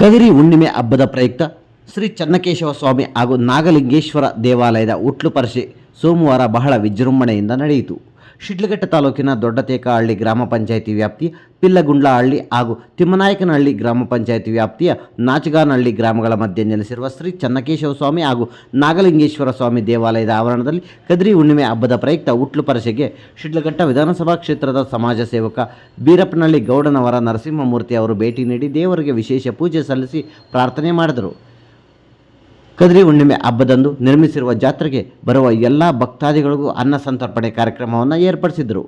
ಕದಿರಿ ಹುಣ್ಣಿಮೆ ಹಬ್ಬದ ಪ್ರಯುಕ್ತ ಶ್ರೀ ಚನ್ನಕೇಶವ ಸ್ವಾಮಿ ಹಾಗೂ ನಾಗಲಿಂಗೇಶ್ವರ ದೇವಾಲಯದ ಉಟ್ಲು ಪರಿಷೆ ಸೋಮವಾರ ಬಹಳ ವಿಜೃಂಭಣೆಯಿಂದ ನಡೆಯಿತು. ಶಿಡ್ಲಘಟ್ಟ ತಾಲೂಕಿನ ದೊಡ್ಡತೇಕಹಳ್ಳಿ ಗ್ರಾಮ ಪಂಚಾಯಿತಿ ವ್ಯಾಪ್ತಿಯ ಪಿಲ್ಲಗುಂಡ್ಲಹಳ್ಳಿ ಹಾಗೂ ತಿಮ್ಮನಾಯಕನಹಳ್ಳಿ ಗ್ರಾಮ ಪಂಚಾಯಿತಿ ವ್ಯಾಪ್ತಿಯ ನಾಚಗಾನಹಳ್ಳಿ ಗ್ರಾಮಗಳ ಮಧ್ಯೆ ನೆಲೆಸಿರುವ ಶ್ರೀ ಚನ್ನಕೇಶವ ಸ್ವಾಮಿ ಹಾಗೂ ನಾಗಲಿಂಗೇಶ್ವರ ಸ್ವಾಮಿ ದೇವಾಲಯದ ಆವರಣದಲ್ಲಿ ಕದಿರಿ ಹುಣ್ಣಿಮೆ ಹಬ್ಬದ ಪ್ರಯುಕ್ತ ಉಟ್ಲು ಪರಿಷೆಗೆ ಶಿಡ್ಲಘಟ್ಟ ವಿಧಾನಸಭಾ ಕ್ಷೇತ್ರದ ಸಮಾಜ ಸೇವಕ ಬೀರಪ್ಪನಹಳ್ಳಿ ಗೌಡನವರ ನರಸಿಂಹಮೂರ್ತಿ ಅವರು ಭೇಟಿ ನೀಡಿ ದೇವರಿಗೆ ವಿಶೇಷ ಪೂಜೆ ಸಲ್ಲಿಸಿ ಪ್ರಾರ್ಥನೆ ಮಾಡಿದರು. ಕದಿರಿ ಹುಣ್ಣಿಮೆ ಹಬ್ಬದಂದು ನಿರ್ಮಿಸಿರುವ ಜಾತ್ರೆಗೆ ಬರುವ ಎಲ್ಲ ಭಕ್ತಾದಿಗಳಿಗೂ ಅನ್ನ ಸಂತರ್ಪಣೆ ಕಾರ್ಯಕ್ರಮವನ್ನು ಏರ್ಪಡಿಸಿದರು.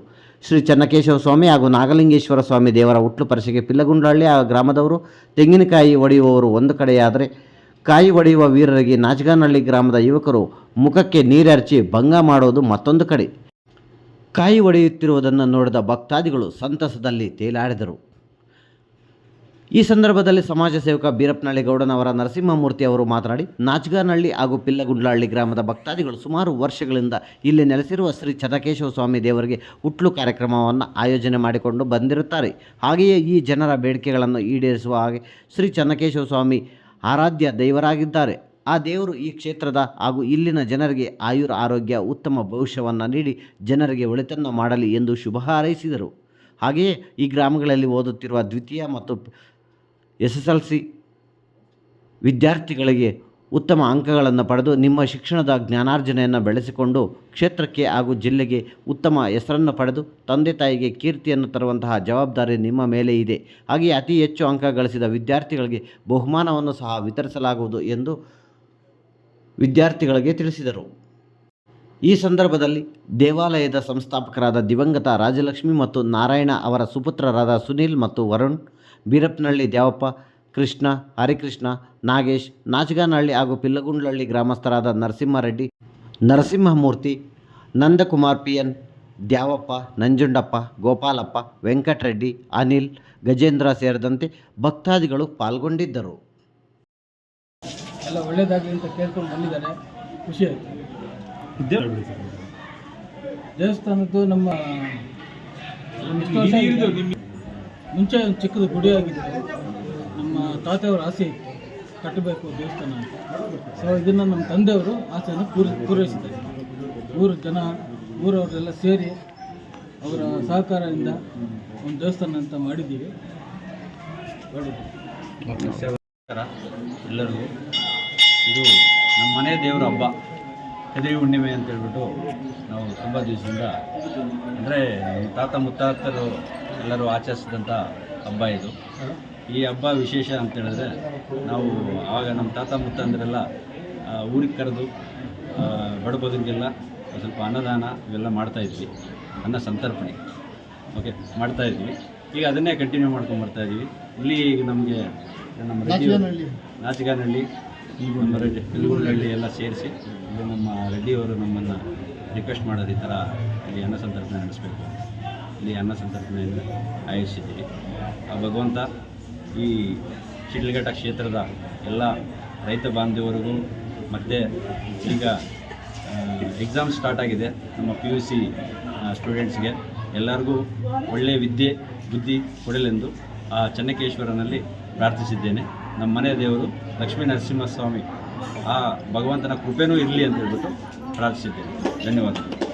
ಶ್ರೀ ಚನ್ನಕೇಶವ ಸ್ವಾಮಿ ಹಾಗೂ ನಾಗಲಿಂಗೇಶ್ವರ ಸ್ವಾಮಿ ದೇವರ ಉಟ್ಲು ಪರಿಷೆಗೆ ಪಿಲ್ಲಗುಂಡ್ಲಹಳ್ಳಿ ಗ್ರಾಮದವರು ತೆಂಗಿನಕಾಯಿ ಒಡೆಯುವವರು ಒಂದು ಕಡೆಯಾದರೆ, ಕಾಯಿ ಒಡೆಯುವ ವೀರರಿಗೆ ನಾಚಗಾನಹಳ್ಳಿ ಗ್ರಾಮದ ಯುವಕರು ಮುಖಕ್ಕೆ ನೀರೆರಚಿ ಭಂಗ ಮಾಡೋದು ಮತ್ತೊಂದು ಕಡೆ. ಕಾಯಿ ಒಡೆಯುತ್ತಿರುವುದನ್ನು ನೋಡಿದ ಭಕ್ತಾದಿಗಳು ಸಂತಸದಲ್ಲಿ ತೇಲಾಡಿದರು. ಈ ಸಂದರ್ಭದಲ್ಲಿ ಸಮಾಜ ಸೇವಕ ಬೀರಪ್ಪನಹಳ್ಳಿ ಗೌಡನವರ ನರಸಿಂಹಮೂರ್ತಿ ಅವರು ಮಾತನಾಡಿ, ನಾಚಗಾನಹಳ್ಳಿ ಹಾಗೂ ಪಿಲ್ಲಗುಂಡ್ಲಹಳ್ಳಿ ಗ್ರಾಮದ ಭಕ್ತಾದಿಗಳು ಸುಮಾರು ವರ್ಷಗಳಿಂದ ಇಲ್ಲಿ ನೆಲೆಸಿರುವ ಶ್ರೀ ಚನ್ನಕೇಶವ ಸ್ವಾಮಿ ದೇವರಿಗೆ ಉಟ್ಲು ಕಾರ್ಯಕ್ರಮವನ್ನು ಆಯೋಜನೆ ಮಾಡಿಕೊಂಡು ಬಂದಿರುತ್ತಾರೆ. ಹಾಗೆಯೇ ಈ ಜನರ ಬೇಡಿಕೆಗಳನ್ನು ಈಡೇರಿಸುವ ಹಾಗೆ ಶ್ರೀ ಚನ್ನಕೇಶವ ಸ್ವಾಮಿ ಆರಾಧ್ಯ ದೇವರಾಗಿದ್ದಾರೆ. ಆ ದೇವರು ಈ ಕ್ಷೇತ್ರದ ಹಾಗೂ ಇಲ್ಲಿನ ಜನರಿಗೆ ಆಯುರ ಆರೋಗ್ಯ ಉತ್ತಮ ಭವಿಷ್ಯವನ್ನು ನೀಡಿ ಜನರಿಗೆ ಒಳಿತನ್ನು ಮಾಡಲಿ ಎಂದು ಶುಭ ಹಾರೈಸಿದರು. ಹಾಗೆಯೇ ಈ ಗ್ರಾಮಗಳಲ್ಲಿ ಓದುತ್ತಿರುವ ದ್ವಿತೀಯ ಮತ್ತು SSLC ವಿದ್ಯಾರ್ಥಿಗಳಿಗೆ ಉತ್ತಮ ಅಂಕಗಳನ್ನು ಪಡೆದು ನಿಮ್ಮ ಶಿಕ್ಷಣದ ಜ್ಞಾನಾರ್ಜನೆಯನ್ನು ಬೆಳೆಸಿಕೊಂಡು ಕ್ಷೇತ್ರಕ್ಕೆ ಹಾಗೂ ಜಿಲ್ಲೆಗೆ ಉತ್ತಮ ಹೆಸರನ್ನು ಪಡೆದು ತಂದೆ ತಾಯಿಗೆ ಕೀರ್ತಿಯನ್ನು ತರುವಂತಹ ಜವಾಬ್ದಾರಿ ನಿಮ್ಮ ಮೇಲೆ ಇದೆ. ಹಾಗೆಯೇ ಅತಿ ಹೆಚ್ಚು ಅಂಕ ಗಳಿಸಿದ ವಿದ್ಯಾರ್ಥಿಗಳಿಗೆ ಬಹುಮಾನವನ್ನು ಸಹ ವಿತರಿಸಲಾಗುವುದು ಎಂದು ವಿದ್ಯಾರ್ಥಿಗಳಿಗೆ ತಿಳಿಸಿದರು. ಈ ಸಂದರ್ಭದಲ್ಲಿ ದೇವಾಲಯದ ಸಂಸ್ಥಾಪಕರಾದ ದಿವಂಗತ ರಾಜಲಕ್ಷ್ಮಿ ಮತ್ತು ನಾರಾಯಣ ಅವರ ಸುಪುತ್ರರಾದ ಸುನೀಲ್ ಮತ್ತು ವರುಣ್, ಬೀರಪ್ಪನಹಳ್ಳಿ ದ್ಯಾವಪ್ಪ, ಕೃಷ್ಣ, ಹರಿಕೃಷ್ಣ, ನಾಗೇಶ್, ನಾಚಗಾನಹಳ್ಳಿ ಹಾಗೂ ಪಿಲ್ಲಗುಂಡ್ಲಹಳ್ಳಿ ಗ್ರಾಮಸ್ಥರಾದ ನರಸಿಂಹರೆಡ್ಡಿ, ನರಸಿಂಹಮೂರ್ತಿ, ನಂದಕುಮಾರ್ PN, ದ್ಯಾವಪ್ಪ, ನಂಜುಂಡಪ್ಪ, ಗೋಪಾಲಪ್ಪ, ವೆಂಕಟರೆಡ್ಡಿ, ಅನಿಲ್, ಗಜೇಂದ್ರ ಸೇರಿದಂತೆ ಭಕ್ತಾದಿಗಳು ಪಾಲ್ಗೊಂಡಿದ್ದರು. ಎಲ್ಲ ಒಳ್ಳೇದಾಗಲಿ ಅಂತ ಕೇಳ್ಕೊಂಡು ಬಂದಿದ್ದಾರೆ. ಖುಷಿ ಆಯಿತು. ದೇವಸ್ಥಾನದ್ದು ನಮ್ಮ ಮುಂಚೆ ಒಂದು ಚಿಕ್ಕದು ಗುಡಿ ಆಗಿತ್ತು. ನಮ್ಮ ತಾತೆಯವರ ಆಸೆ ಇತ್ತು ಕಟ್ಟಬೇಕು ದೇವಸ್ಥಾನ ಅಂತ. ಸೊ ಇದನ್ನು ನಮ್ಮ ತಂದೆಯವರು ಆಸೆಯನ್ನು ಪೂರೈಸಿದ್ದಾರೆ. ಊರವರೆಲ್ಲ ಸೇರಿ ಅವರ ಸಹಕಾರದಿಂದ ಒಂದು ದೇವಸ್ಥಾನ ಅಂತ ಮಾಡಿದ್ದೀವಿ. ಎಲ್ಲರಿಗೂ ಇದು ನಮ್ಮ ಮನೆ ದೇವರ ಹಬ್ಬ ಕದಿರಿ ಹುಣ್ಣಿಮೆ ಅಂತ ಹೇಳ್ಬಿಟ್ಟು ನಾವು ತುಂಬ ದಿವಸದಿಂದ, ಅಂದರೆ ನಮ್ಮ ತಾತ ಮುತ್ತಾತರು ಎಲ್ಲರೂ ಆಚರಿಸಿದಂಥ ಹಬ್ಬ ಇದು. ಈ ಹಬ್ಬ ವಿಶೇಷ ಅಂತ ಹೇಳಿದ್ರೆ, ನಾವು ಆವಾಗ ನಮ್ಮ ತಾತ ಮುತ್ತಂದರೆಲ್ಲ ಊರಿಗೆ ಕರೆದು ಬಡಬದುರಿಗೆಲ್ಲ ಸ್ವಲ್ಪ ಅನ್ನದಾನ ಇವೆಲ್ಲ ಮಾಡ್ತಾಯಿದ್ವಿ, ಅನ್ನ ಸಂತರ್ಪಣೆ ಮಾಡ್ತಾಯಿದ್ವಿ. ಈಗ ಅದನ್ನೇ ಕಂಟಿನ್ಯೂ ಮಾಡ್ಕೊಂಬರ್ತಾಯಿದ್ವಿ. ಇಲ್ಲಿ ಈಗ ನಮಗೆ ನಮ್ಮ ನಾಚಗಾನಹಳ್ಳಿ, ನಮ್ಮ ಪಿಲ್ಲಗುಂಡ್ಲಹಳ್ಳಿ ಎಲ್ಲ ಸೇರಿಸಿ ಇಲ್ಲಿ ನಮ್ಮ ರೆಡ್ಡಿಯವರು ನಮ್ಮನ್ನು ರಿಕ್ವೆಸ್ಟ್ ಮಾಡೋದು, ಈ ಥರ ಇಲ್ಲಿ ಅನ್ನ ಸಂತರ್ಪಣೆ ನಡೆಸಬೇಕು. ಇಲ್ಲಿ ಅನ್ನ ಸಂತರ್ಪಣೆಯನ್ನು ಆಯೋಜಿಸಿದ್ದೀವಿ. ಆ ಭಗವಂತ ಈ ಶಿಡ್ಲಘಟ್ಟ ಕ್ಷೇತ್ರದ ಎಲ್ಲ ರೈತ ಬಾಂಧವರಿಗೂ, ಮತ್ತು ಈಗ ಎಕ್ಸಾಮ್ ಸ್ಟಾರ್ಟ್ ಆಗಿದೆ ನಮ್ಮ PUC ಸ್ಟೂಡೆಂಟ್ಸ್ಗೆ ಎಲ್ಲರಿಗೂ ಒಳ್ಳೆಯ ವಿದ್ಯೆ ಬುದ್ಧಿ ಕೊಡಲೆಂದು ಆ ಚನ್ನಕೇಶ್ವರನಲ್ಲಿ ಪ್ರಾರ್ಥಿಸಿದ್ದೇನೆ. ನಮ್ಮ ಮನೆ ದೇವರು ಲಕ್ಷ್ಮೀ ನರಸಿಂಹಸ್ವಾಮಿ ಆ ಭಗವಂತನ ಕೃಪೆನೂ ಇರಲಿ ಅಂತ ಹೇಳ್ಬಿಟ್ಟು ಪ್ರಾರ್ಥಿಸಿದ್ದೇನೆ. ಧನ್ಯವಾದಗಳು.